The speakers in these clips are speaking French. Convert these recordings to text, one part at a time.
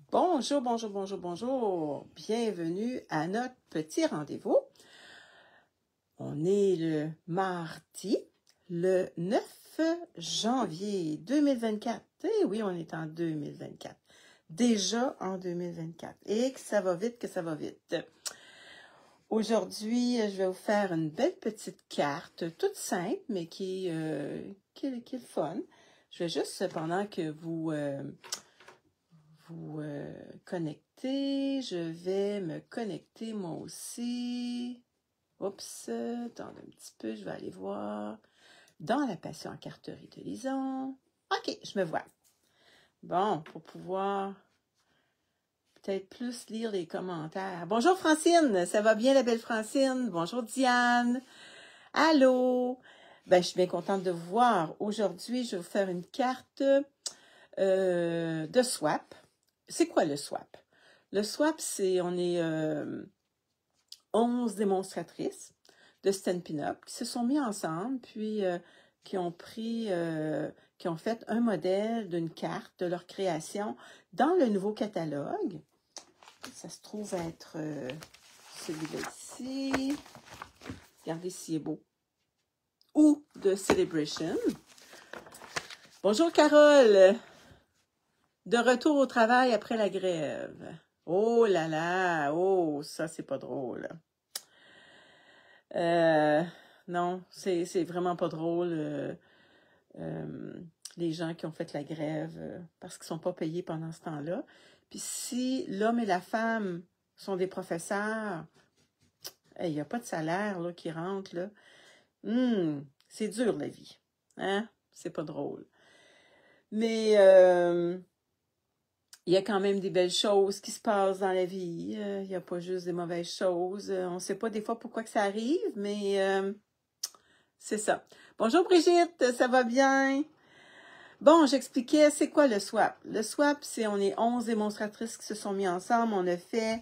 Bonjour, bonjour, bonjour, bonjour. Bienvenue à notre petit rendez-vous. On est le mardi, le 9 janvier 2024. Eh oui, on est en 2024. Déjà en 2024. Et que ça va vite, que ça va vite. Aujourd'hui, je vais vous faire une belle petite carte, toute simple, mais qui est le fun. Je vais juste, pendant que vous connectez, je vais me connecter moi aussi. Oups, attendez un petit peu, je vais aller voir. Dans la passion en carterie de Lison. OK, je me vois. Bon, pour pouvoir peut-être plus lire les commentaires. Bonjour Francine, ça va bien la belle Francine? Bonjour Diane. Allô? Ben, je suis bien contente de vous voir. Aujourd'hui, je vais vous faire une carte de swap. C'est quoi le swap? Le swap, c'est, on est 11 démonstratrices de Stampin' Up qui se sont mis ensemble, puis qui ont fait un modèle d'une carte de leur création dans le nouveau catalogue. Ça se trouve être celui-là ici. Regardez s'il est beau. Ou de Celebration. Bonjour Carole. De retour au travail après la grève. Oh là là, oh, ça c'est pas drôle. Non, c'est vraiment pas drôle. Les gens qui ont fait la grève parce qu'ils ne sont pas payés pendant ce temps-là. Puis si l'homme et la femme sont des professeurs, il n'y a pas de salaire là, qui rentre. Là. C'est dur la vie. Hein? C'est pas drôle. Mais il y a quand même des belles choses qui se passent dans la vie. Il n'y a pas juste des mauvaises choses. On ne sait pas des fois pourquoi que ça arrive, mais c'est ça. Bonjour Brigitte, ça va bien? Bon, j'expliquais, c'est quoi le swap? Le swap, c'est on est 11 démonstratrices qui se sont mis ensemble. On a fait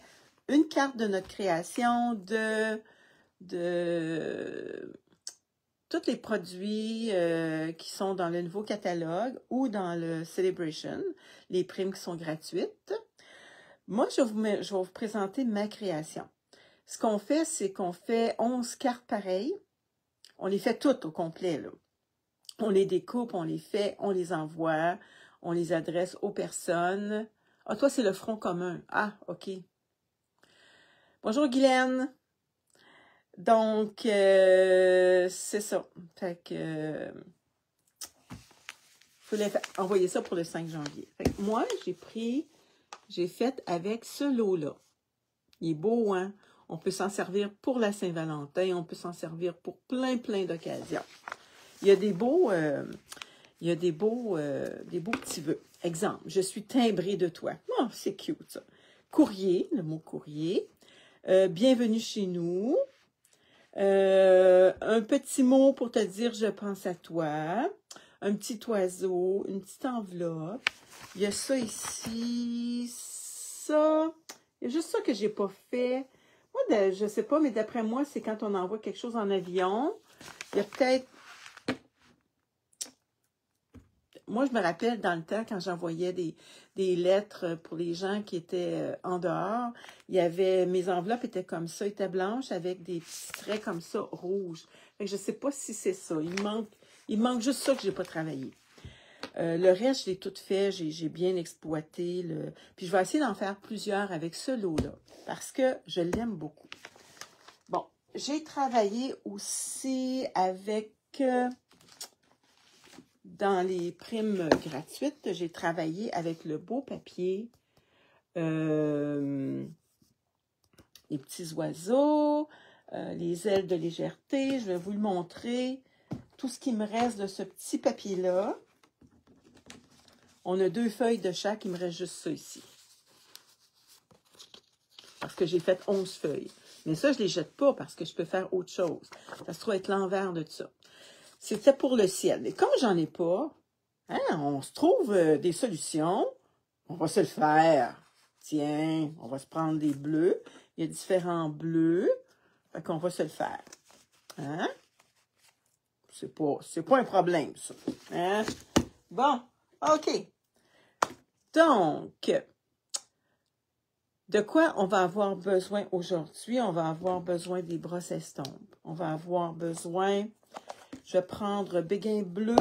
une carte de notre création de tous les produits qui sont dans le nouveau catalogue ou dans le Celebration, les primes qui sont gratuites. Moi, je vais vous présenter ma création. Ce qu'on fait, c'est qu'on fait 11 cartes pareilles. On les fait toutes au complet, là. On les découpe, on les fait, on les envoie, on les adresse aux personnes. Ah, toi, c'est le front commun. Ah, OK. Bonjour, Guylaine. Donc, c'est ça. Fait que, il faut envoyer ça pour le 5 janvier. Fait que moi, j'ai fait avec ce lot-là. Il est beau, hein? On peut s'en servir pour la Saint-Valentin, on peut s'en servir pour plein d'occasions. Il y a des beaux petits vœux. Exemple, je suis timbrée de toi. Oh, c'est cute, ça. Courrier, le mot courrier. Bienvenue chez nous. Un petit mot pour te dire je pense à toi. Un petit oiseau, une petite enveloppe. Il y a ça ici, ça. Il y a juste ça que j'ai pas fait. Moi, je sais pas, mais d'après moi, c'est quand on envoie quelque chose en avion. Il y a peut-être... Moi, je me rappelle dans le temps, quand j'envoyais des lettres pour les gens qui étaient en dehors, il y avait, mes enveloppes étaient comme ça, étaient blanches avec des petits traits comme ça, rouges. Fait que je ne sais pas si c'est ça. Il manque juste ça que je n'ai pas travaillé. Le reste, je l'ai tout fait, j'ai bien exploité. Puis je vais essayer d'en faire plusieurs avec ce lot-là, parce que je l'aime beaucoup. Bon, j'ai travaillé aussi avec... dans les primes gratuites, j'ai travaillé avec le beau papier, les petits oiseaux, les ailes de légèreté. Je vais vous le montrer. Tout ce qui me reste de ce petit papier-là. On a 2 feuilles de chaque, il me reste juste ça ici. Parce que j'ai fait 11 feuilles. Mais ça, je ne les jette pas parce que je peux faire autre chose. Ça se trouve être l'envers de ça. C'était pour le ciel. Mais comme j'en ai pas, hein, on se trouve des solutions. On va se le faire. Tiens, on va se prendre des bleus. Il y a différents bleus. Fait qu'on va se le faire. Hein? C'est pas un problème, ça. Hein? Bon, OK. Donc, De quoi on va avoir besoin aujourd'hui? On va avoir besoin des brosses estompes. On va avoir besoin, je vais prendre béguin bleu,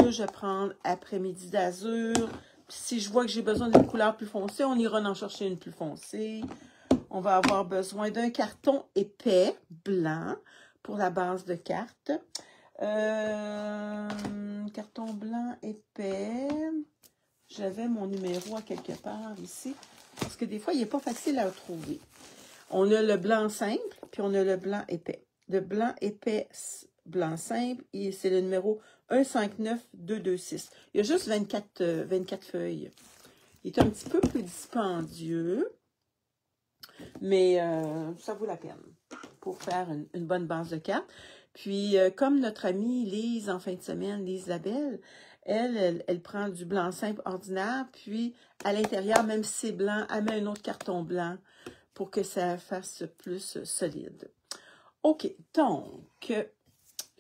je vais prendre après-midi d'azur. Si je vois que j'ai besoin d'une couleur plus foncée, on ira en chercher une plus foncée. On va avoir besoin d'un carton épais, blanc, pour la base de carte. Carton blanc épais. J'avais mon numéro à quelque part ici. Parce que des fois, il n'est pas facile à retrouver. On a le blanc simple, puis on a le blanc épais. Le blanc épais, blanc simple, c'est le numéro 159226. Il y a juste 24 feuilles. Il est un petit peu plus dispendieux, mais ça vaut la peine pour faire une bonne base de cartes. Puis, comme notre amie Lise, en fin de semaine, Lise Labelle, elle prend du blanc simple ordinaire, puis à l'intérieur, même si c'est blanc, elle met un autre carton blanc pour que ça fasse plus solide. OK, donc,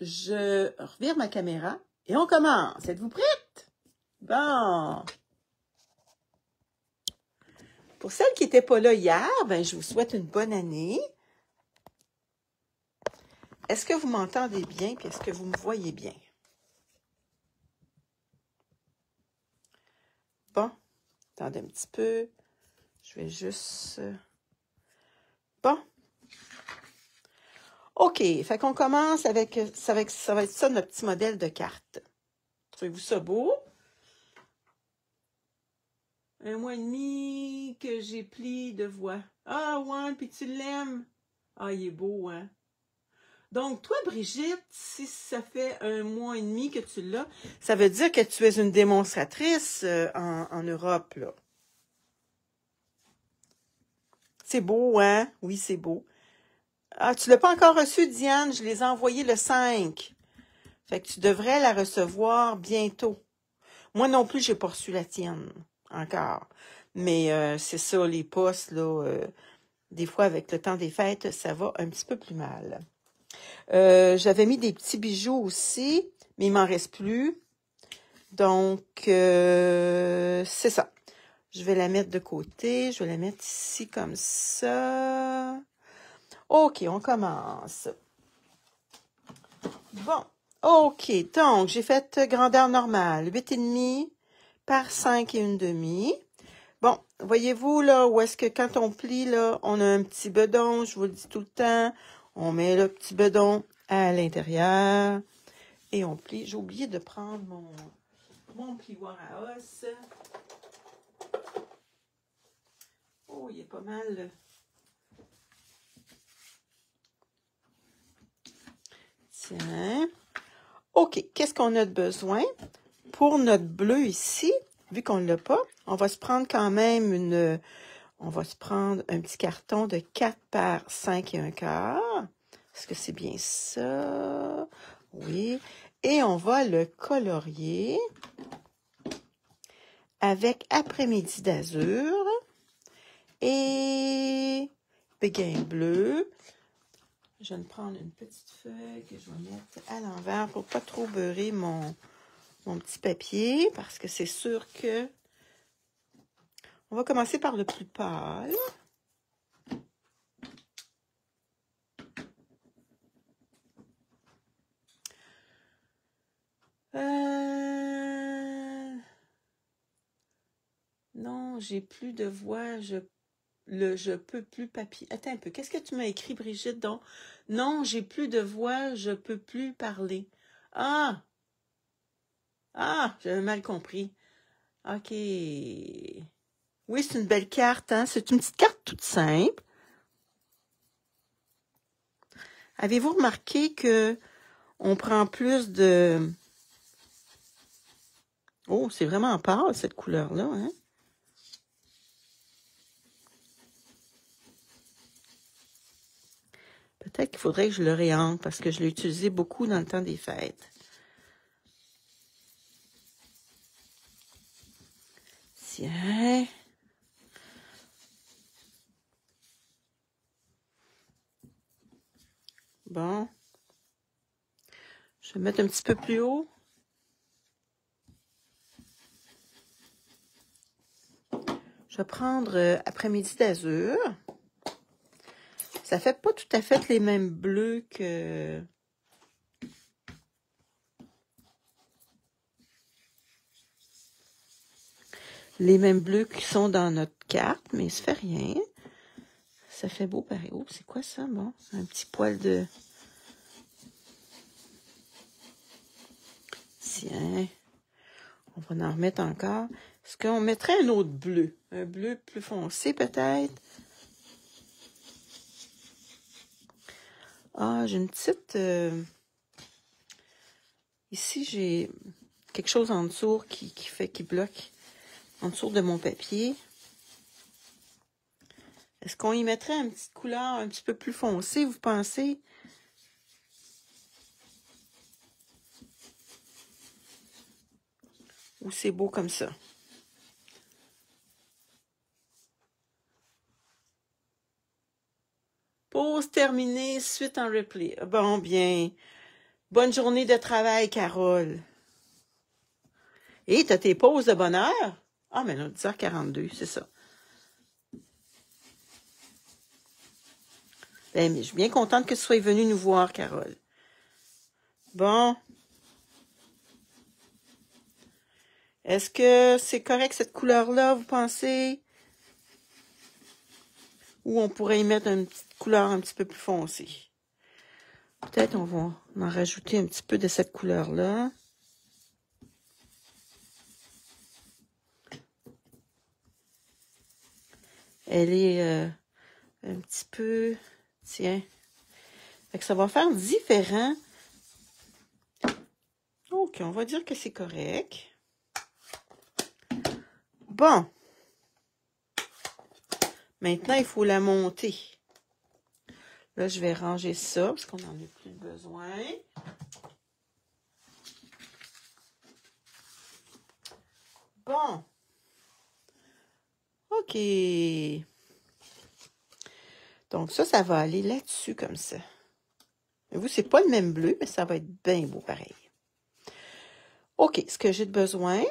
je revire ma caméra et on commence. Êtes-vous prête? Bon. Pour celles qui n'étaient pas là hier, ben, je vous souhaite une bonne année. Est-ce que vous m'entendez bien et est-ce que vous me voyez bien? Bon, attendez un petit peu. Je vais juste... Bon. OK, fait qu'on commence avec ça va être ça notre petit modèle de carte. Trouvez-vous ça beau? 1 mois et demi que j'ai pli de voix. Ah, ouais, puis tu l'aimes. Ah, il est beau, hein? Donc, toi, Brigitte, si ça fait 1 mois et demi que tu l'as, ça veut dire que tu es une démonstratrice en Europe, là. C'est beau, hein? Oui, c'est beau. Ah, tu l'as pas encore reçu, Diane? Je les ai envoyés le 5. Fait que tu devrais la recevoir bientôt. Moi non plus, j'ai pas reçu la tienne encore. Mais c'est ça, les postes, là, des fois, avec le temps des fêtes, ça va un petit peu plus mal. J'avais mis des petits bijoux aussi, mais il m'en reste plus. Donc, c'est ça. Je vais la mettre de côté. Je vais la mettre ici comme ça. OK, on commence. Bon, OK. Donc, j'ai fait grandeur normale. 8,5 par 5 et 1/2. Bon, voyez-vous là, où est-ce que quand on plie, là, on a un petit bedon, je vous le dis tout le temps. On met le petit bedon à l'intérieur et on plie. J'ai oublié de prendre mon plioir à os. Oh, il est pas mal. Tiens. OK, qu'est-ce qu'on a de besoin? Pour notre bleu ici, vu qu'on ne l'a pas, on va se prendre quand même on va se prendre un petit carton de 4 par 5 et 1/4. Est-ce que c'est bien ça? Oui. Et on va le colorier avec après-midi d'azur et béguin bleu. Je vais me prendre une petite feuille que je vais mettre à l'envers pour pas trop beurrer mon petit papier parce que c'est sûr que on va commencer par le plus pâle. Non, j'ai plus de voix, je peux plus papier. Attends un peu, qu'est-ce que tu m'as écrit, Brigitte? Donc, non, j'ai plus de voix, je peux plus parler. Ah! Ah, j'avais mal compris. OK. Oui, c'est une belle carte, hein? C'est une petite carte toute simple. Avez-vous remarqué que on prend plus de... Oh, c'est vraiment pâle, cette couleur-là, hein? Peut-être qu'il faudrait que je le réencre parce que je l'ai utilisé beaucoup dans le temps des fêtes. Tiens. Bon. Je vais mettre un petit peu plus haut. Je vais prendre après-midi d'azur. Ça fait pas tout à fait les mêmes bleus que... Les mêmes bleus qui sont dans notre carte, mais ça fait rien. Ça fait beau pareil. Oh, c'est quoi ça? Bon, un petit poil de... Tiens, on va en remettre encore. Est-ce qu'on mettrait un autre bleu? Un bleu plus foncé peut-être? Ah, j'ai une petite... Ici, j'ai quelque chose en dessous qui bloque en dessous de mon papier. Est-ce qu'on y mettrait une petite couleur un petit peu plus foncée, vous pensez? Ou c'est beau comme ça? Pause terminée, suite en replay. Bon, bien. Bonne journée de travail, Carole. Et t'as tes pauses de bonne heure? Ah, mais là, 10h42, c'est ça. Ben, mais je suis bien contente que tu sois venue nous voir, Carole. Bon. Est-ce que c'est correct cette couleur-là, vous pensez? Ou on pourrait y mettre une petite couleur un petit peu plus foncée? Peut-être on va en rajouter un petit peu de cette couleur-là. Elle est un petit peu... Tiens. Fait que ça va faire différent. OK, on va dire que c'est correct. Bon. Maintenant, il faut la monter. Là, je vais ranger ça parce qu'on n'en a plus besoin. Bon. OK. Donc, ça va aller là-dessus comme ça. Et vous, c'est pas le même bleu, mais ça va être bien beau pareil. OK, ce que j'ai de besoin,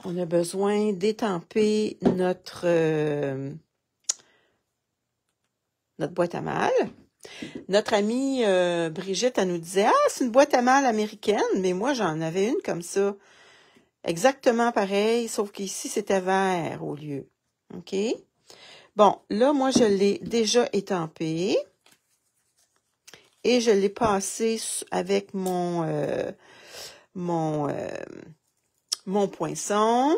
on a besoin d'étamper notre boîte à mal. Notre amie Brigitte, elle nous disait « Ah, c'est une boîte à mal américaine, mais moi, j'en avais une comme ça. Exactement pareil, sauf qu'ici, c'était vert au lieu. OK? Bon, là, moi, je l'ai déjà étampé. Et je l'ai passé avec mon poinçon.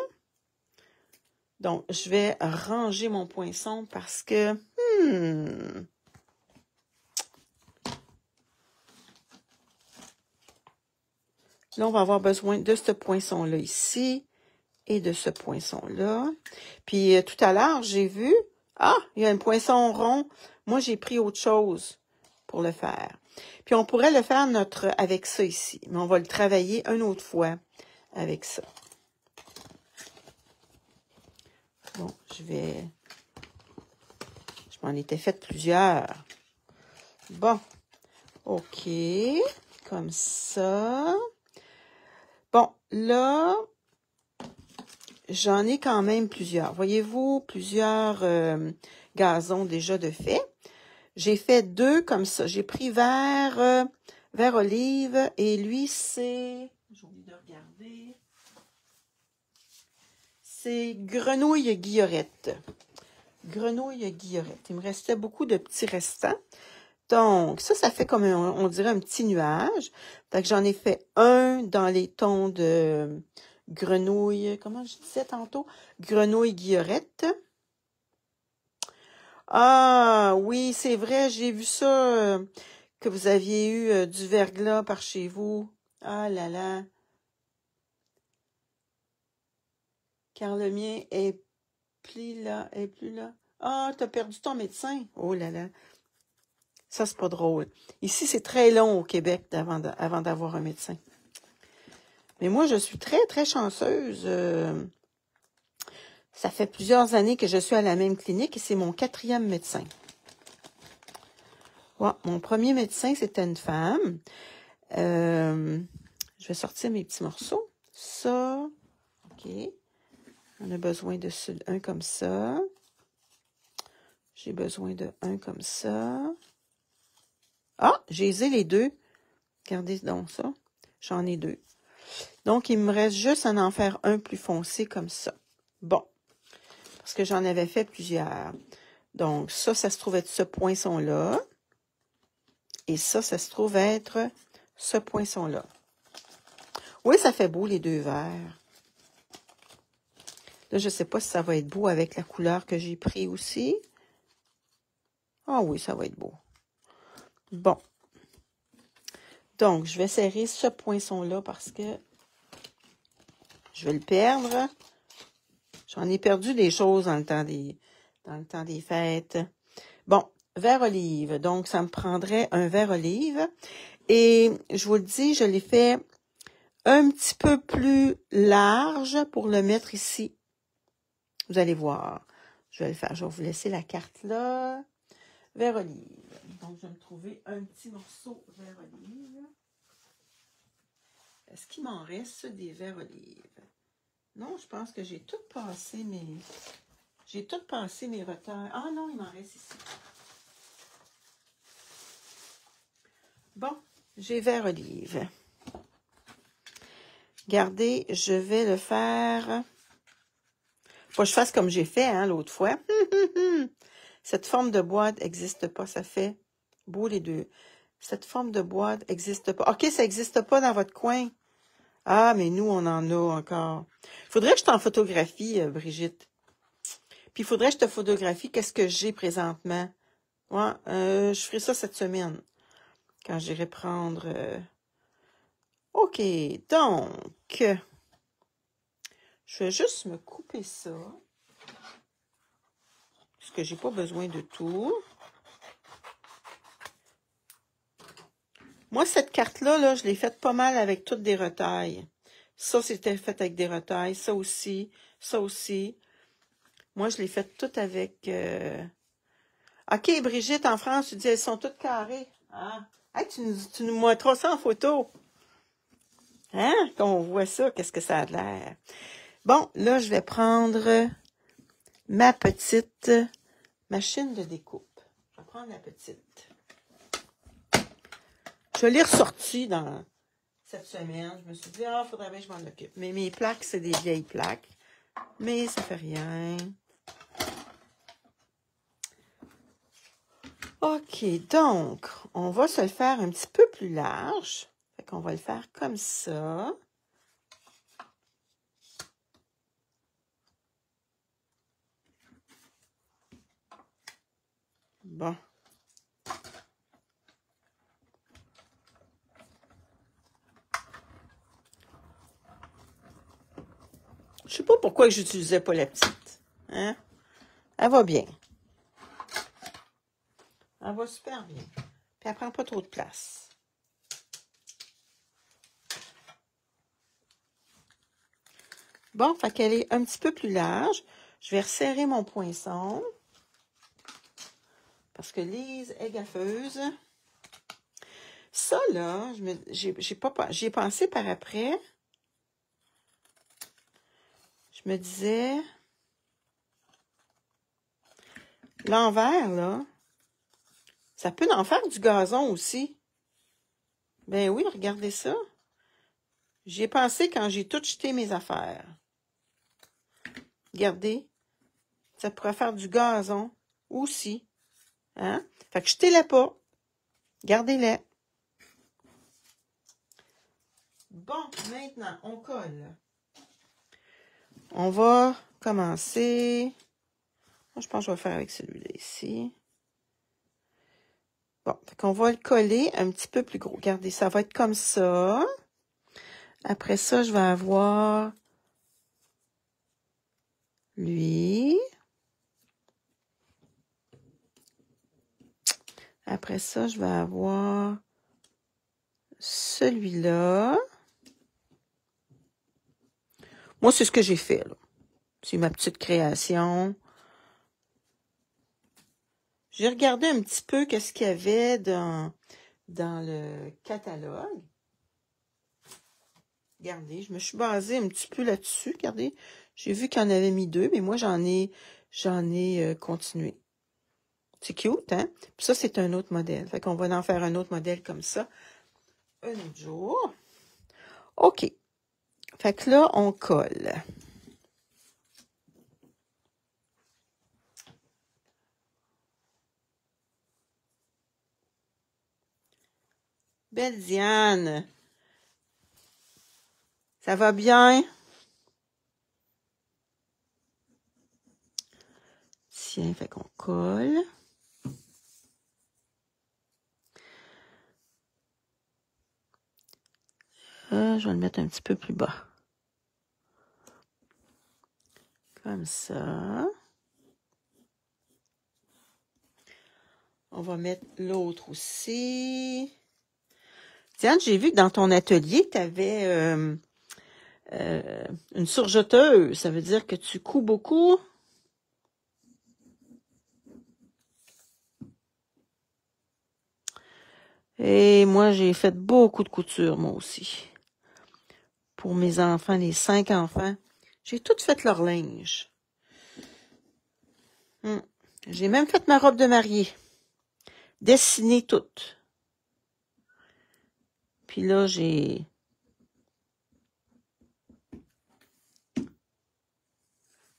Donc, je vais ranger mon poinçon parce que... Là, on va avoir besoin de ce poinçon-là ici et de ce poinçon-là. Puis, tout à l'heure, j'ai vu... Ah, il y a un poinçon rond. Moi, j'ai pris autre chose pour le faire. Puis, on pourrait le faire avec ça ici. Mais on va le travailler une autre fois avec ça. Bon, je m'en étais fait plusieurs. Bon, OK, comme ça. Bon, là, j'en ai quand même plusieurs. Voyez-vous, plusieurs gazons déjà de fait. J'ai fait 2 comme ça. J'ai pris vert olive et lui, c'est... J'ai oublié de regarder. C'est grenouille guillorette. Grenouille guillorette. Il me restait beaucoup de petits restants. Donc, ça fait comme, on dirait, un petit nuage. Fait que j'en ai fait un dans les tons de grenouille, comment je disais tantôt? Grenouille guillorette. Ah, oui, c'est vrai, j'ai vu ça, que vous aviez eu du verglas par chez vous. Ah là là. Car le mien est plus là. Ah, t'as perdu ton médecin. Oh là là. Ça, c'est pas drôle. Ici, c'est très long au Québec avant d'avoir un médecin. Mais moi, je suis très, très chanceuse. Ça fait plusieurs années que je suis à la même clinique et c'est mon 4e médecin. Ouais, mon premier médecin, c'était une femme. Je vais sortir mes petits morceaux. Ça, OK. On a besoin de un comme ça. J'ai besoin de un comme ça. Ah, j'ai les deux. Regardez donc ça. J'en ai deux. Donc, il me reste juste à en faire un plus foncé comme ça. Bon. Parce que j'en avais fait plusieurs. Donc, ça se trouve être ce poinçon-là. Et ça se trouve être ce poinçon-là. Oui, ça fait beau, les deux verts. Là, je ne sais pas si ça va être beau avec la couleur que j'ai pris aussi. Ah oui, ça va être beau. Bon. Donc, je vais serrer ce poinçon-là parce que je vais le perdre. J'en ai perdu des choses dans le temps des fêtes. Bon, vert olive. Donc, ça me prendrait un vert olive. Et je vous le dis, je l'ai fait un petit peu plus large pour le mettre ici. Vous allez voir. Je vais le faire. Je vais vous laisser la carte là. Vert olive. Donc, je vais me trouver un petit morceau vert olive. Est-ce qu'il m'en reste des verts olives? Non, je pense que j'ai tout passé mes... J'ai tout passé mes retards. Ah non, il m'en reste ici. Bon, j'ai vert olive. Regardez, je vais le faire... Faut que je fasse comme j'ai fait hein, l'autre fois. Cette forme de boîte n'existe pas. Ça fait beau les deux. Cette forme de boîte n'existe pas. OK, ça n'existe pas dans votre coin. Ah, mais nous, on en a encore. Il faudrait que je t'en photographie, Brigitte. Puis, il faudrait que je te photographie qu'est-ce que j'ai présentement. Ouais, je ferai ça cette semaine. Quand j'irai prendre... OK, donc... Je vais juste me couper ça. Parce que j'ai pas besoin de tout. Moi, cette carte-là, là, je l'ai faite pas mal avec toutes des retailles. Ça, c'était fait avec des retailles. Ça aussi. Ça aussi. Moi, je l'ai faite toutes avec... OK, Brigitte, en France, tu dis, elles sont toutes carrées. Ah. Hey, tu nous montreras ça en photo. Hein? Qu'on voit ça, qu'est-ce que ça a l'air. Bon, là, je vais prendre ma petite machine de découpe. Je vais prendre la petite. Je l'ai ressortie dans cette semaine. Je me suis dit, ah, faudrait bien que je m'en occupe. Mais mes plaques, c'est des vieilles plaques. Mais ça fait rien. OK, donc, on va se le faire un petit peu plus large. Fait qu'on va le faire comme ça. Bon. Je sais pas pourquoi je n'utilisais pas la petite. Hein? Elle va bien. Elle va super bien. Puis elle prend pas trop de place. Bon, fait qu'elle est un petit peu plus large. Je vais resserrer mon poinçon. Parce que Lise est gaffeuse. Ça, là, j'y ai pensé par après. Je me disais, l'envers, là, ça peut en faire du gazon aussi. Ben oui, regardez ça. J'y ai pensé quand j'ai tout jeté mes affaires. Regardez, ça pourrait faire du gazon aussi. Hein? Fait que jetez-les pas. Gardez-les. Bon, maintenant, on colle. On va commencer. Moi, je pense que je vais faire avec celui-là ici. Bon, fait qu'on va le coller un petit peu plus gros. Regardez, ça va être comme ça. Après ça, je vais avoir lui. Après ça, je vais avoir celui-là. Moi, c'est ce que j'ai fait, là. C'est ma petite création. J'ai regardé un petit peu qu'est-ce qu'il y avait dans le catalogue. Regardez, je me suis basée un petit peu là-dessus. Regardez, j'ai vu qu'il en avait mis 2, mais moi, j'en ai continué. C'est cute, hein? Puis ça, c'est un autre modèle. Fait qu'on va en faire un autre modèle comme ça un autre jour. OK. Fait que là, on colle. Belle Diane. Ça va bien? Tiens, fait qu'on colle. Je vais le mettre un petit peu plus bas. Comme ça. On va mettre l'autre aussi. Diane, j'ai vu que dans ton atelier, tu avais une surjeteuse. Ça veut dire que tu couds beaucoup? Et moi, j'ai fait beaucoup de couture, moi aussi. Pour mes enfants, les 5 enfants. J'ai tout fait leur linge. J'ai même fait ma robe de mariée. Dessinée toute. Puis là, j'ai...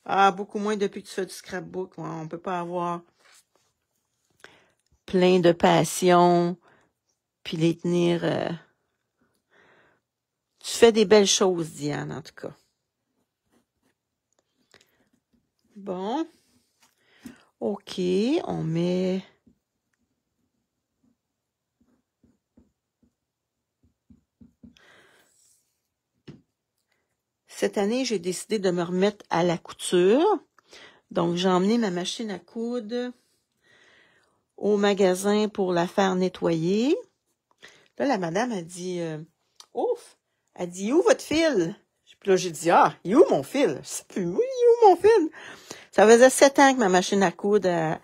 Ah, beaucoup moins depuis que tu fais du scrapbook. Ouais, on peut pas avoir plein de passion, puis les tenir... Tu fais des belles choses, Diane, en tout cas. Bon. OK, on met... Cette année, j'ai décidé de me remettre à la couture. Donc, j'ai emmené ma machine à coudre au magasin pour la faire nettoyer. Là, la madame a dit, ouf, elle dit, où votre fil? Puis là, j'ai dit, ah, il est où mon fil? Je sais plus, oui, il est où mon fil? Ça faisait 7 ans que ma machine à coudre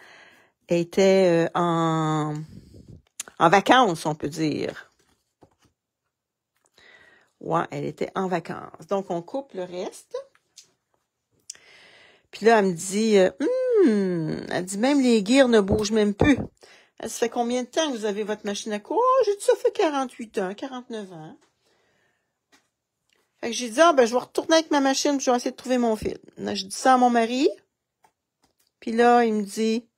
était en vacances, on peut dire. Ouais, elle était en vacances. Donc, on coupe le reste. Puis là, elle me dit, elle dit, même les guirs ne bougent même plus. Elle dit, ça fait combien de temps que vous avez votre machine à coudre? Oh, j'ai dit, ça fait 48 ans, 49 ans. Fait que j'ai dit, je vais retourner avec ma machine, puis je vais essayer de trouver mon fil. Là, je dis ça à mon mari. Puis là, il me dit,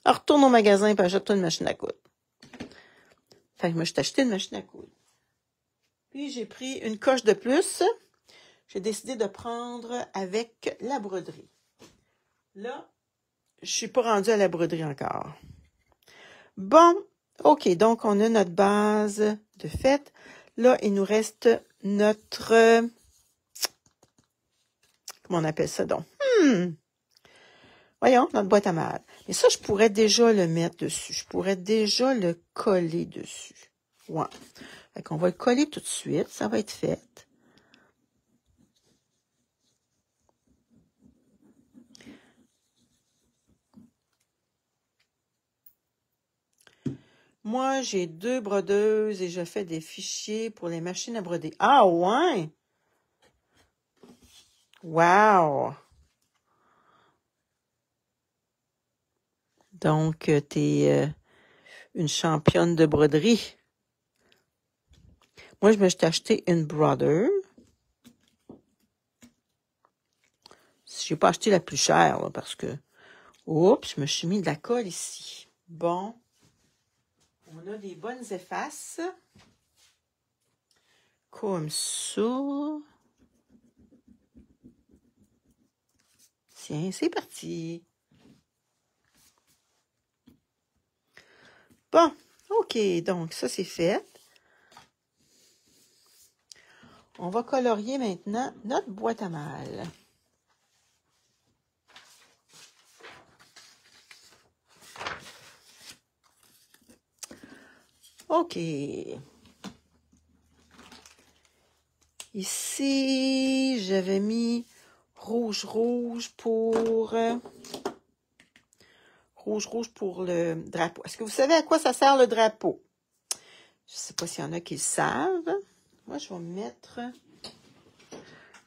retourne au magasin, puis achète-toi une machine à coudre. Fait que moi, je t'ai acheté une machine à coudre. Puis, j'ai pris une coche de plus. J'ai décidé de prendre avec la broderie. Là, je suis pas rendue à la broderie encore. Bon, OK, donc on a notre base de fait. Là, il nous reste notre... Comment on appelle ça donc? Voyons, notre boîte à mal. Mais ça, je pourrais déjà le mettre dessus. Je pourrais déjà le coller dessus. Ouais. Fait qu'on va le coller tout de suite. Ça va être fait. Moi, j'ai 2 brodeuses et je fais des fichiers pour les machines à broder. Ah, ouais! Wow! Donc, t'es une championne de broderie. Moi, je me suis acheté une brother. J'ai pas acheté la plus chère, là, parce que... Oups, je me suis mis de la colle ici. Bon. On a des bonnes effaces. Comme ça. Tiens, c'est parti. Bon, OK, donc ça, c'est fait. On va colorier maintenant notre boîte à mal. OK. Ici, j'avais mis rouge pour le drapeau. Est-ce que vous savez à quoi ça sert le drapeau? Je ne sais pas s'il y en a qui le savent. Moi, je vais mettre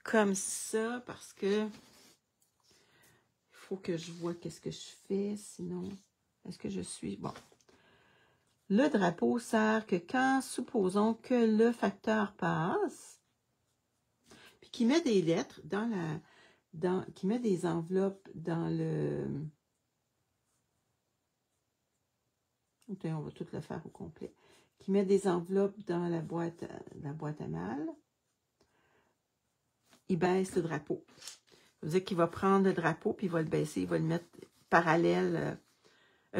comme ça parce que il faut que je vois qu'est-ce que je fais. Sinon, est-ce que je suis... Bon. Le drapeau sert que quand, supposons que le facteur passe, puis qu'il met des lettres dans la... qui met des enveloppes dans le... Okay, on va tout le faire au complet. Qui met des enveloppes dans la boîte à mal. Il baisse le drapeau. Ça veut dire qu'il va prendre le drapeau, puis il va le baisser, il va le mettre parallèle,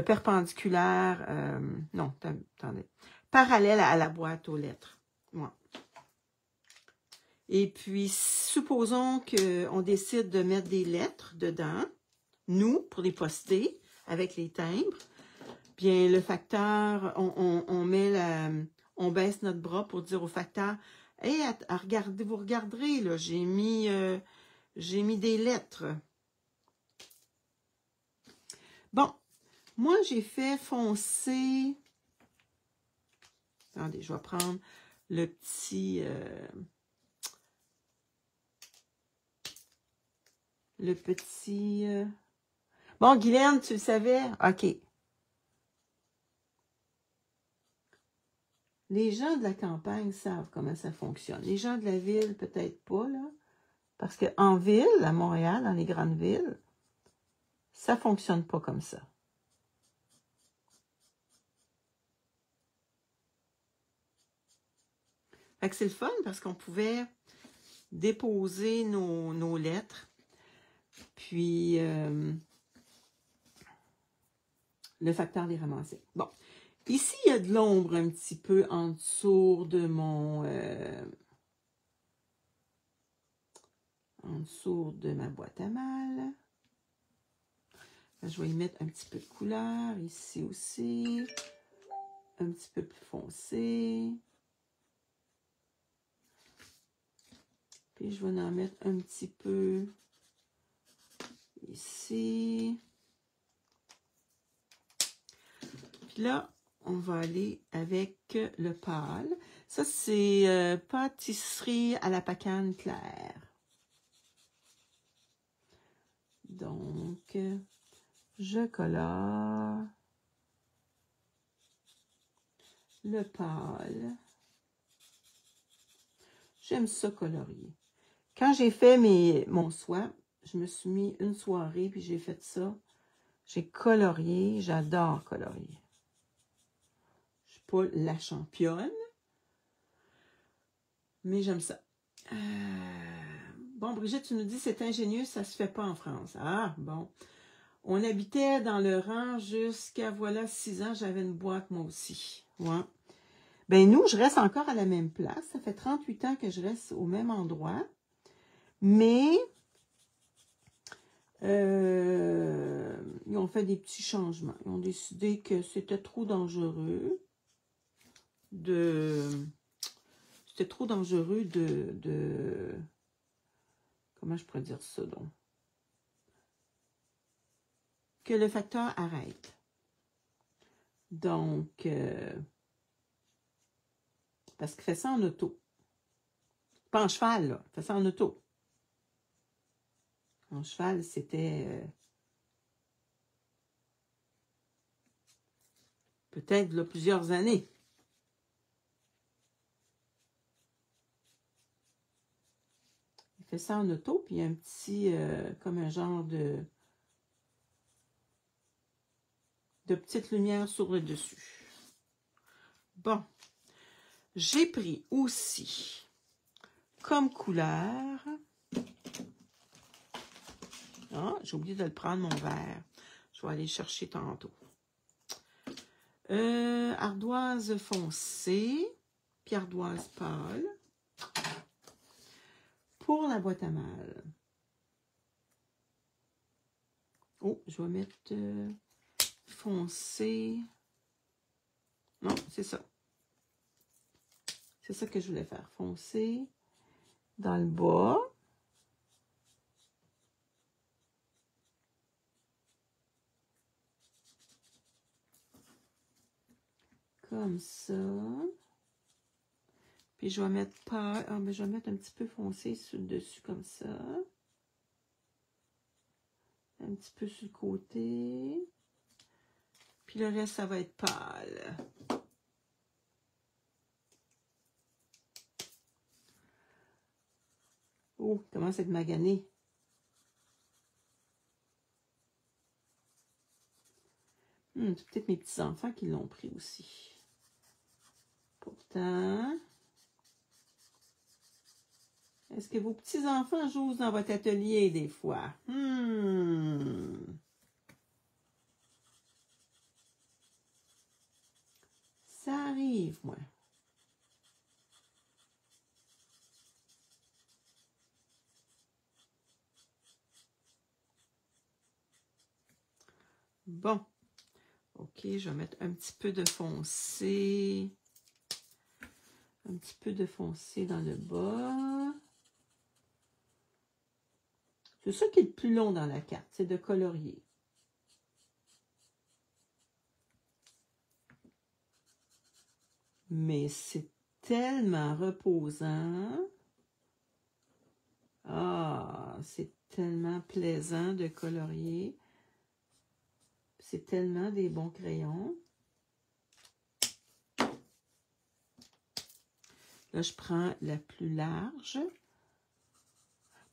perpendiculaire, non, attendez, parallèle à la boîte aux lettres. Ouais. Et puis, supposons qu'on décide de mettre des lettres dedans, nous, pour les poster avec les timbres. Bien, le facteur, on baisse notre bras pour dire au facteur, « Hey, regardez, vous regarderez, là, j'ai mis des lettres. » Bon, moi, j'ai fait foncer... Attendez, je vais prendre le petit... Bon, Guylaine, tu le savais? OK. Les gens de la campagne savent comment ça fonctionne. Les gens de la ville, peut-être pas, là. Parce qu'en ville, à Montréal, dans les grandes villes, ça ne fonctionne pas comme ça. Fait que c'est le fun parce qu'on pouvait déposer nos lettres. Puis, le facteur les ramassait. Bon. Ici, il y a de l'ombre un petit peu en dessous de en dessous de ma boîte à mal. Je vais y mettre un petit peu de couleur ici aussi. Un petit peu plus foncé. Puis je vais en mettre un petit peu ici. Puis là, on va aller avec le pâle. Ça, c'est pâtisserie à la pacane claire. Donc, je colore le pâle. J'aime ça colorier. Quand j'ai fait mon soie, je me suis mis une soirée, puis j'ai fait ça. J'ai colorié. J'adore colorier. Je ne suis pas la championne, mais j'aime ça. Bon, Brigitte, tu nous dis c'est ingénieux, ça se fait pas en France. Ah, bon. On habitait dans le rang jusqu'à, voilà, 6 ans, j'avais une boîte moi aussi. Ouais. Ben nous, je reste encore à la même place. Ça fait 38 ans que je reste au même endroit. Mais, ils ont fait des petits changements. Ils ont décidé que c'était trop dangereux C'était trop dangereux comment je pourrais dire ça, donc? Que le facteur arrête. Donc, parce qu'il fait ça en auto. Pas en cheval, là. Il fait ça en auto. En cheval, c'était peut-être là, plusieurs années. Il fait ça en auto, puis il y a un petit, comme un genre de petite lumière sur le dessus. Bon. J'ai pris aussi comme couleur. Ah, j'ai oublié de le prendre, mon verre. Je vais aller le chercher tantôt. Ardoise foncée, puis ardoise pâle. Pour la boîte à mal. Oh, je vais mettre foncé. Non, c'est ça. C'est ça que je voulais faire. Foncé dans le bas. Comme ça. Puis je vais mettre pas. Ah, ben, je vais mettre un petit peu foncé sur le dessus comme ça. Un petit peu sur le côté. Puis le reste, ça va être pâle. Oh, il commence à être magané. C'est peut-être mes petits-enfants qui l'ont pris aussi. Pourtant, est-ce que vos petits-enfants jouent dans votre atelier des fois? Ça arrive, moi. Bon. OK, je vais mettre un petit peu de foncé. Un petit peu de foncé dans le bas. C'est ça qui est le plus long dans la carte, c'est de colorier. Mais c'est tellement reposant. Ah, c'est tellement plaisant de colorier. C'est tellement des bons crayons. Là, je prends la plus large.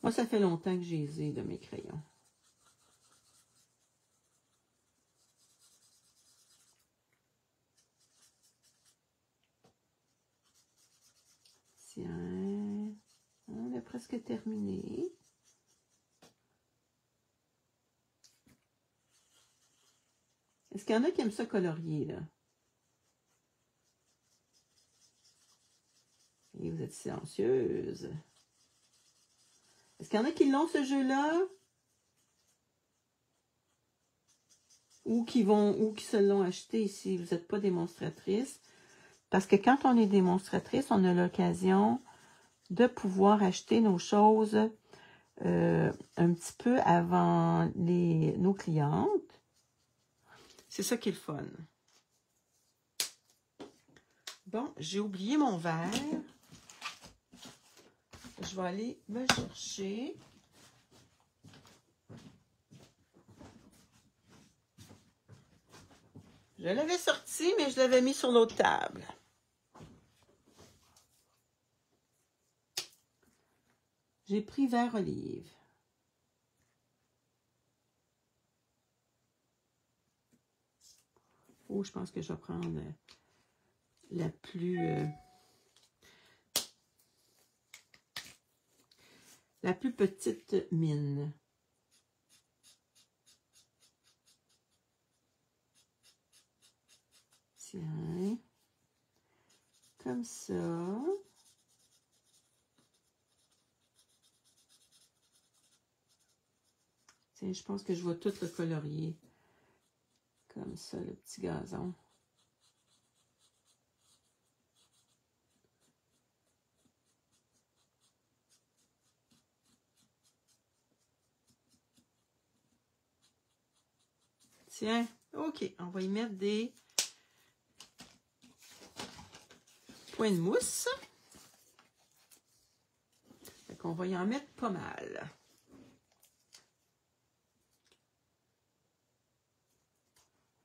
Moi, ça fait longtemps que j'ai les ai de mes crayons. Tiens, on a presque terminé. Est-ce qu'il y en a qui aiment ça colorier, là? Et vous êtes silencieuse. Est-ce qu'il y en a qui l'ont, ce jeu-là? Ou qui se l'ont acheté si vous n'êtes pas démonstratrice? Parce que quand on est démonstratrice, on a l'occasion de pouvoir acheter nos choses un petit peu avant nos clientes. C'est ça qui est le fun. Bon, j'ai oublié mon verre. Je vais aller me chercher. Je l'avais sorti, mais je l'avais mis sur l'autre table. J'ai pris vert olive. Oh, je pense que je vais prendre la plus petite mine. Tiens. Comme ça. Tiens, je pense que je vais tout le colorier. Comme ça, le petit gazon. Tiens, OK, on va y mettre des points de mousse. Fait qu'on va y en mettre pas mal.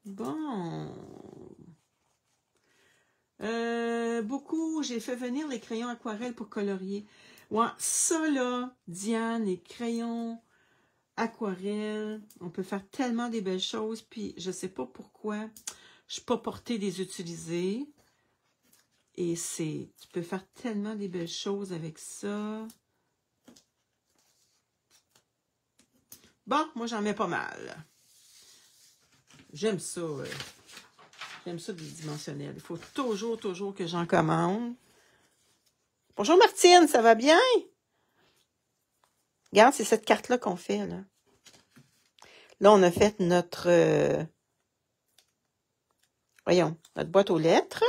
Bon. Beaucoup, j'ai fait venir les crayons aquarelles pour colorier. Ouais, ça là, Diane, les crayons aquarelles, on peut faire tellement des belles choses, puis je sais pas pourquoi je suis pas portée des utiliser. Et tu peux faire tellement des belles choses avec ça. Bon, moi j'en mets pas mal. J'aime ça. J'aime ça des dimensionnels. Il faut toujours que j'en commande. Bonjour Martine, ça va bien? Regarde, c'est cette carte-là qu'on fait, là. Là, on a fait notre... voyons, notre boîte aux lettres.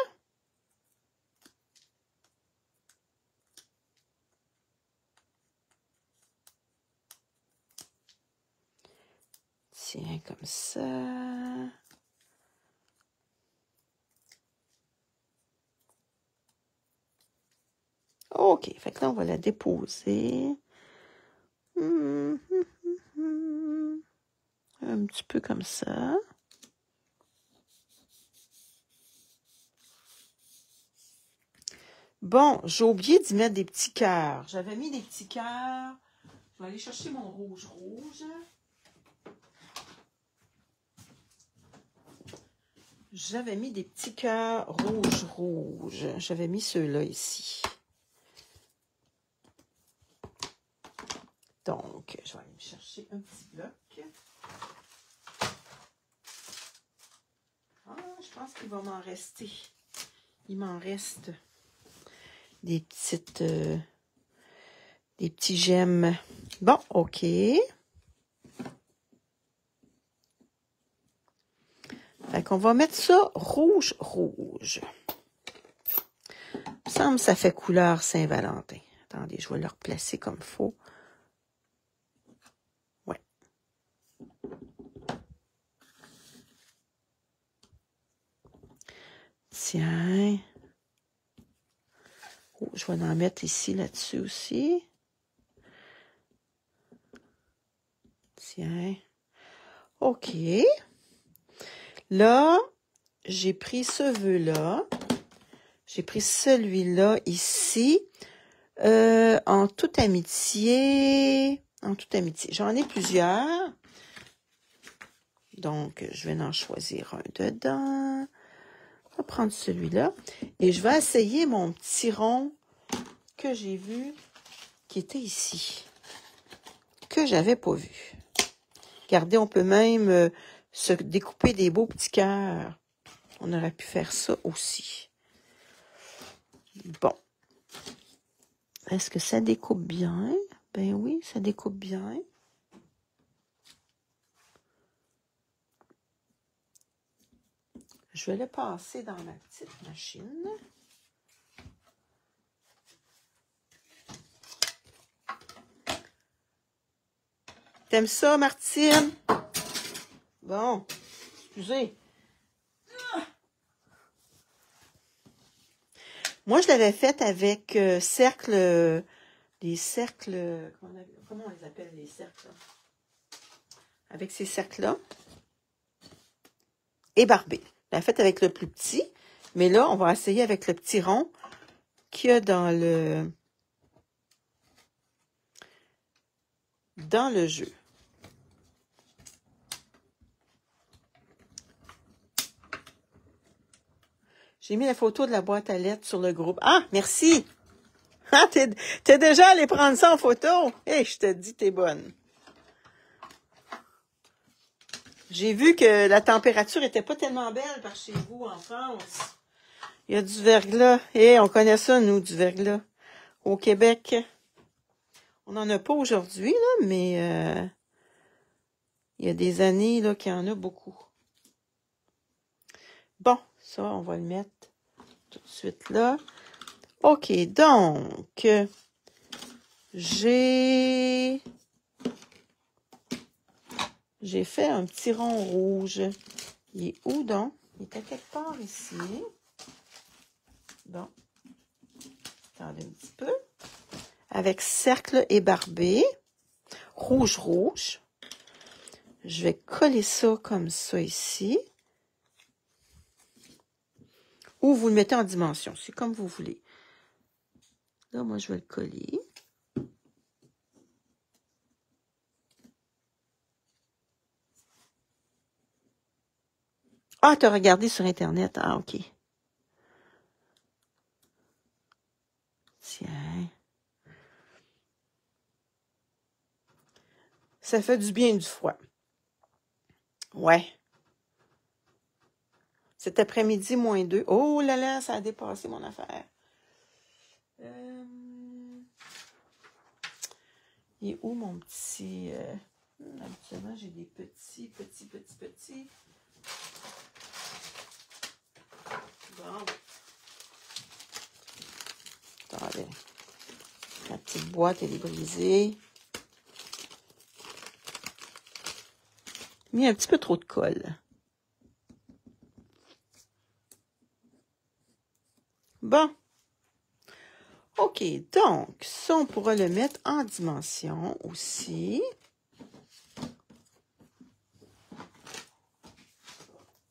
Tiens, comme ça. OK, fait que là, on va la déposer. Un petit peu comme ça. Bon, j'ai oublié d'y mettre des petits cœurs. J'avais mis des petits cœurs. Je vais aller chercher mon rouge. J'avais mis des petits cœurs rouge. J'avais mis ceux-là ici. Donc, je vais aller me chercher un petit bloc. Ah, je pense qu'il va m'en rester. Il m'en reste des petites... des petits gemmes. Bon, OK. Fait qu'on va mettre ça rouge. Il me semble que ça fait couleur Saint-Valentin. Attendez, je vais le replacer comme il faut. Ouais. Tiens. Oh, je vais en mettre ici, là-dessus aussi. Tiens. OK. Là, j'ai pris ce vœu-là. J'ai pris celui-là ici. En toute amitié. J'en ai plusieurs. Donc, je vais en choisir un dedans. Je vais prendre celui-là. Et je vais essayer mon petit rond que j'ai vu qui était ici. Que j'avais pas vu. Regardez, on peut même se découper des beaux petits cœurs. On aurait pu faire ça aussi. Bon. Est-ce que ça découpe bien? Ben oui, ça découpe bien. Je vais le passer dans ma petite machine. T'aimes ça, Martine? Bon, excusez. Moi, je l'avais faite avec des cercles, comment on les appelle, les cercles? Avec ces cercles-là. Ébarbés. Je l'avais faite avec le plus petit, mais là, on va essayer avec le petit rond qu'il y a dans le jeu. J'ai mis la photo de la boîte à lettres sur le groupe. Ah, merci! Ah, t'es déjà allé prendre ça en photo? Hé, je te dis, t'es bonne. J'ai vu que la température était pas tellement belle par chez vous en France. Il y a du verglas. On connaît ça, nous, du verglas. Au Québec. On n'en a pas aujourd'hui, là, mais il y a des années là, qu'il y en a beaucoup. Bon, ça, on va le mettre tout de suite là. OK, donc, j'ai fait un petit rond rouge. Il est où donc? Il était quelque part ici. Bon. Attendez un petit peu. Avec cercle ébarbé. Rouge. Je vais coller ça comme ça ici. Ou vous le mettez en dimension. C'est comme vous voulez. Là, moi, je vais le coller. Ah, t'as regardé sur Internet. Ah, OK. Tiens. Ça fait du bien du froid. Ouais. Cet après-midi, -2. Oh là là, ça a dépassé mon affaire. Il est où mon petit... habituellement, j'ai des petits. Bon. Attendez. La petite boîte, elle est brisée. Mis un petit peu trop de colle. Bon. OK, donc, ça, on pourra le mettre en dimension aussi.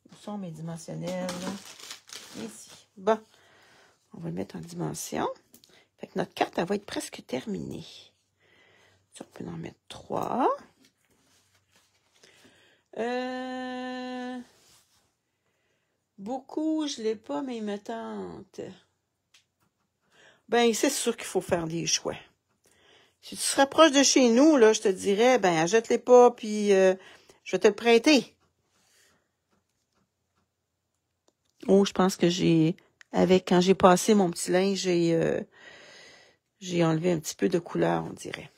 Où sont mes dimensionnels? Ici. Bon, on va le mettre en dimension. Fait que notre carte, elle va être presque terminée. On peut en mettre 3. Beaucoup, je ne l'ai pas, mais il me tente. Ben, c'est sûr qu'il faut faire des choix. Si tu serais proche de chez nous, là, je te dirais, ben, achète-les pas, puis je vais te le prêter. Oh, je pense que quand j'ai passé mon petit linge, j'ai enlevé un petit peu de couleur, on dirait.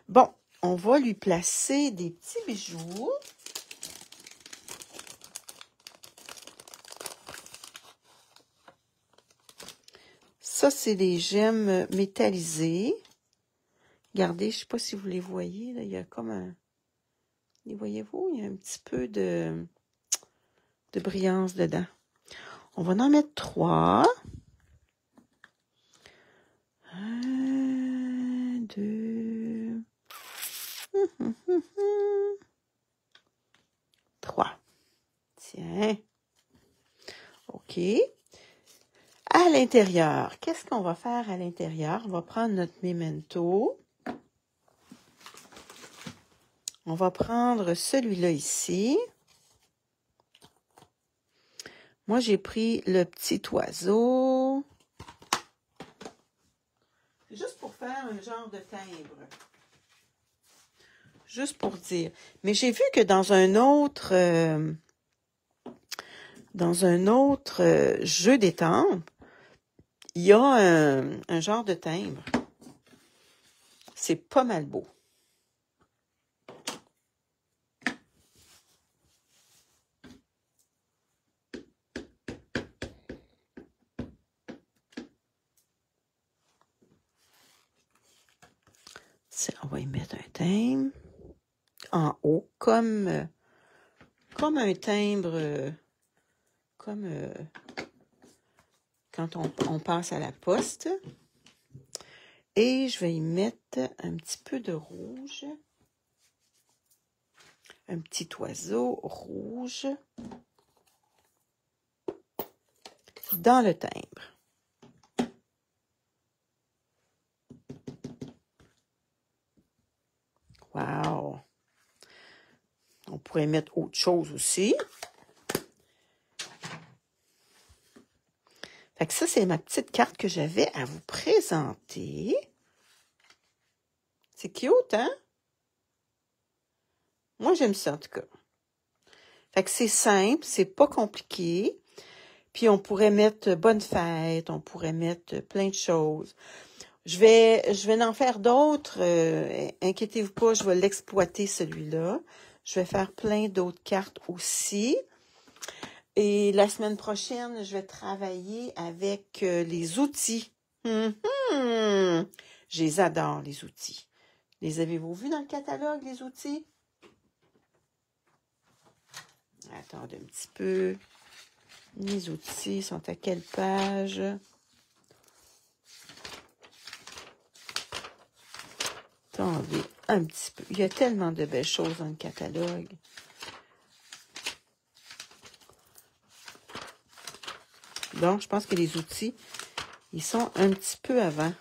Bon, on va lui placer des petits bijoux. Ça, c'est des gemmes métallisées. Regardez, je ne sais pas si vous les voyez, là, il y a comme un... Les voyez-vous? Il y a un petit peu de brillance dedans. On va en mettre 3. 1, 2... 3. Tiens. OK. À l'intérieur, qu'est-ce qu'on va faire à l'intérieur? On va prendre notre memento. On va prendre celui-là ici. Moi, j'ai pris le petit oiseau. C'est juste pour faire un genre de timbre. Juste pour dire. Mais j'ai vu que dans un autre jeu des timbres, il y a un genre de timbre. C'est pas mal beau. On va y mettre un timbre en haut, comme un timbre, comme quand on passe à la poste. Et je vais y mettre un petit peu de rouge. Un petit oiseau rouge dans le timbre. Wow! On pourrait mettre autre chose aussi. Fait que ça, c'est ma petite carte que j'avais à vous présenter. C'est cute, hein? Moi, j'aime ça, en tout cas. Fait que c'est simple, c'est pas compliqué. Puis, on pourrait mettre bonne fête, on pourrait mettre plein de choses. Je vais en faire d'autres. Inquiétez-vous pas, je vais l'exploiter, celui-là. Je vais faire plein d'autres cartes aussi. Et la semaine prochaine, je vais travailler avec les outils. Je les adore, les outils. Les avez-vous vus dans le catalogue, les outils? Attendez un petit peu. Les outils sont à quelle page? Attendez un petit peu. Il y a tellement de belles choses dans le catalogue. Donc, je pense que les outils, ils sont un petit peu avant.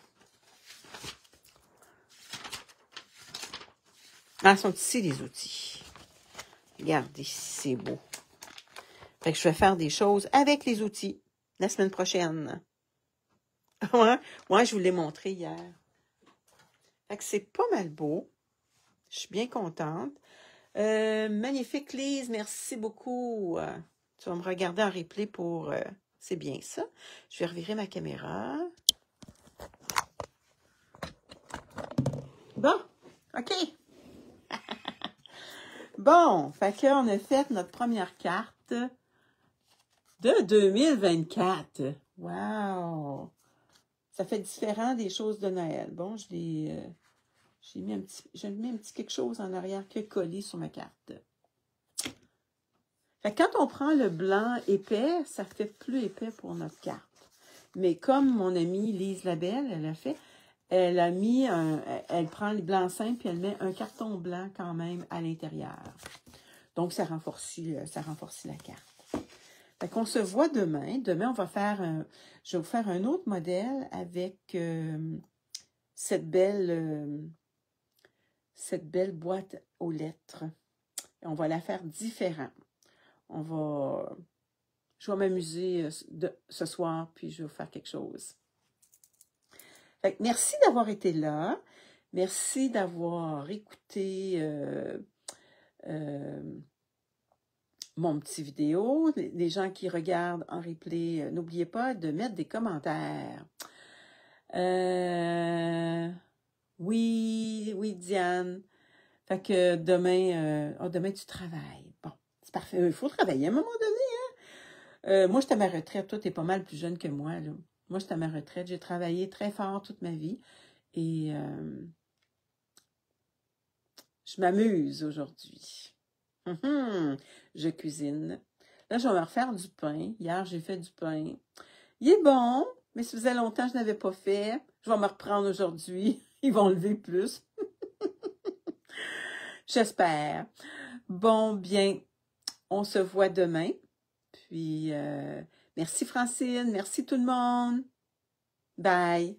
Ah, ils sont ici, les outils. Regardez, c'est beau. Fait que je vais faire des choses avec les outils la semaine prochaine. Ouais, je vous l'ai montré hier. Fait que c'est pas mal beau. Je suis bien contente. Magnifique, Lise. Merci beaucoup. Tu vas me regarder en replay pour... c'est bien ça. Je vais revirer ma caméra. Bon, OK. Bon, fait qu'on a fait notre première carte de 2024. Wow! Ça fait différent des choses de Noël. Bon, j'ai mis un petit quelque chose en arrière que collé sur ma carte. Fait que quand on prend le blanc épais, ça fait plus épais pour notre carte. Mais comme mon amie Lise Labelle, elle a fait, elle a mis elle prend les blancs-seings puis elle met un carton blanc quand même à l'intérieur. Donc, ça renforce la carte. Fait qu'on se voit demain. Demain, je vais vous faire un autre modèle avec cette belle boîte aux lettres. Et on va la faire différent. Je vais m'amuser ce soir, puis je vais vous faire quelque chose. Fait que merci d'avoir été là. Merci d'avoir écouté mon petit vidéo. Les gens qui regardent en replay, n'oubliez pas de mettre des commentaires. Oui, Diane. Fait que demain tu travailles. Bon, c'est parfait. Il faut travailler à un moment donné, hein? Moi, j'étais à ma retraite. Toi, t'es pas mal plus jeune que moi, là. Moi, j'étais à ma retraite. J'ai travaillé très fort toute ma vie. Et je m'amuse aujourd'hui. Je cuisine. Là, je vais me refaire du pain. Hier, j'ai fait du pain. Il est bon, mais ça faisait longtemps que je n'avais pas fait. Je vais me reprendre aujourd'hui. Ils vont lever plus. J'espère. Bon, bien, on se voit demain. Puis, merci Francine, merci tout le monde. Bye.